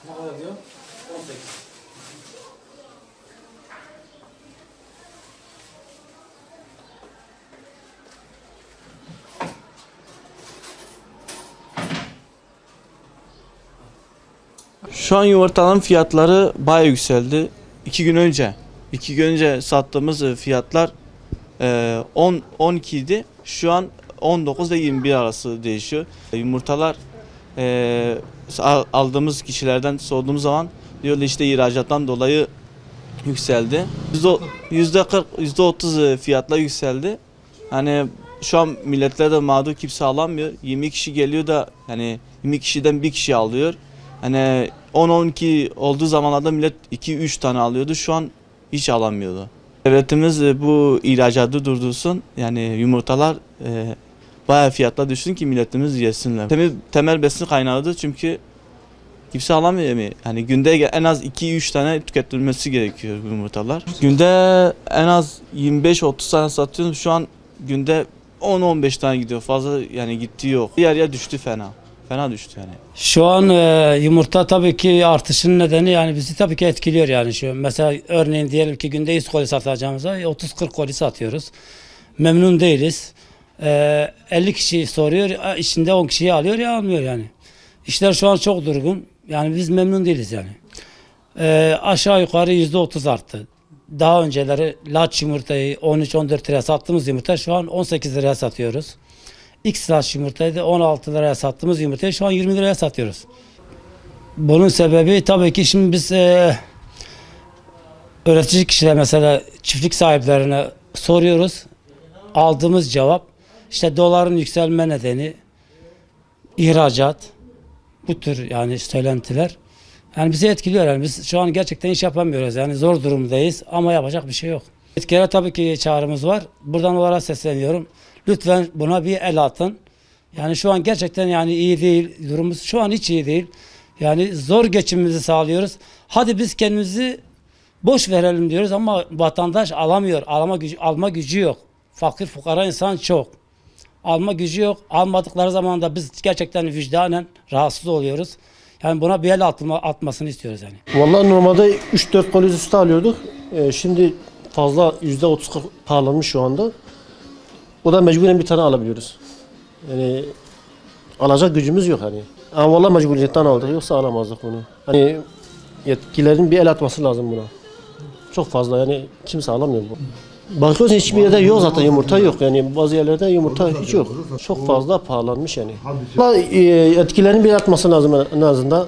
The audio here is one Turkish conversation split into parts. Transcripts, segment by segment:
Ne kadar diyor? 18. Şu an yumurtaların fiyatları bayağı yükseldi. 2 gün önce sattığımız fiyatlar 12 idi. Şu an 19 ve 21 arası değişiyor. Yumurtalar aldığımız kişilerden sorduğumuz zaman diyorlar işte ihracattan dolayı yükseldi. %40, %30 fiyatlar yükseldi. Hani şu an milletler de mağdur, kimse alamıyor. 20 kişi geliyor da hani 20 kişiden bir kişi alıyor. Hani 10-12 olduğu zamanlarda millet 2-3 tane alıyordu. Şu an hiç alamıyordu. Devletimiz bu ihracatı durdursun. Yani yumurtalar bayağı fiyatla düşsün ki milletimiz yesinler. Temel besin kaynağıdır çünkü kimse alamıyor mi? Yani günde en az 2-3 tane tüketilmesi gerekiyor bu yumurtalar. Günde en az 25-30 tane satıyorum. Şu an günde 10-15 tane gidiyor. Fazla yani gittiği yok. Yarıya düştü fena. Fena düştü yani. Şu an yumurta tabii ki artışının nedeni yani bizi tabii ki etkiliyor yani şu. Mesela örneğin diyelim ki günde 100 koli satacağımıza 30-40 koli satıyoruz. Memnun değiliz. 50 kişi soruyor, içinde 10 kişiyi alıyor ya almıyor yani. İşler şu an çok durgun. Yani biz memnun değiliz yani. Aşağı yukarı %30 arttı. Daha önceleri laç yumurtayı 13-14 liraya sattığımız yumurta şu an 18 liraya satıyoruz. X laç yumurtayı da 16 liraya sattığımız yumurtayı şu an 20 liraya satıyoruz. Bunun sebebi tabii ki şimdi biz üretici kişiler mesela çiftlik sahiplerine soruyoruz. Aldığımız cevap işte doların yükselme nedeni ihracat, bu tür yani söylentiler. Yani bizi etkiliyor yani biz şu an gerçekten iş yapamıyoruz yani zor durumdayız ama yapacak bir şey yok. Yetkililere tabii ki çağrımız var. Buradan onlara sesleniyorum. Lütfen buna bir el atın. Yani şu an gerçekten yani iyi değil. Durumumuz şu an hiç iyi değil. Yani zor geçimimizi sağlıyoruz. Hadi biz kendimizi boş verelim diyoruz ama vatandaş alamıyor. Alma gücü yok. Fakir fukara insan çok. Alma gücü yok. Almadıkları zaman da biz gerçekten vicdanen rahatsız oluyoruz. Yani buna bir el atmasını istiyoruz yani. Vallahi normalde 3-4 koli üstü alıyorduk. Şimdi fazla %30 pahalanmış şu anda. O da mecburen bir tane alabiliyoruz. Yani alacak gücümüz yok hani. Ama vallahi mecburiyetten aldık yoksa alamazdık bunu. Hani yetkililerin bir el atması lazım buna. Çok fazla yani kimse alamıyor bu. Bakıyorsun hiçbir yerde yok zaten yumurta yok yani bazı yerlerde yumurta hiç yok. Çok fazla pahalanmış yani. Yetkililerin bir el atması lazım en azından.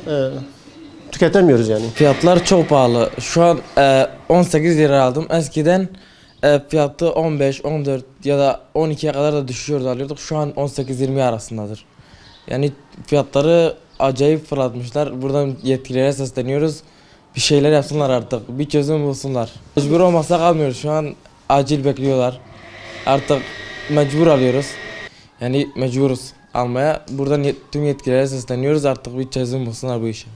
Tüketemiyoruz yani. Fiyatlar çok pahalı. Şu an 18 lira aldım. Eskiden fiyatı 15, 14 ya da 12'ye kadar da düşüyordu alıyorduk. Şu an 18-20 arasındadır. Yani fiyatları acayip fırlatmışlar. Buradan yetkililere sesleniyoruz. Bir şeyler yapsınlar artık. Bir çözüm bulsunlar. Mecbur olmazsak almıyoruz. Şu an acil bekliyorlar. Artık mecbur alıyoruz. Yani mecburuz almaya. Buradan tüm yetkililere sesleniyoruz, artık bir çözüm bulsunlar bu işe.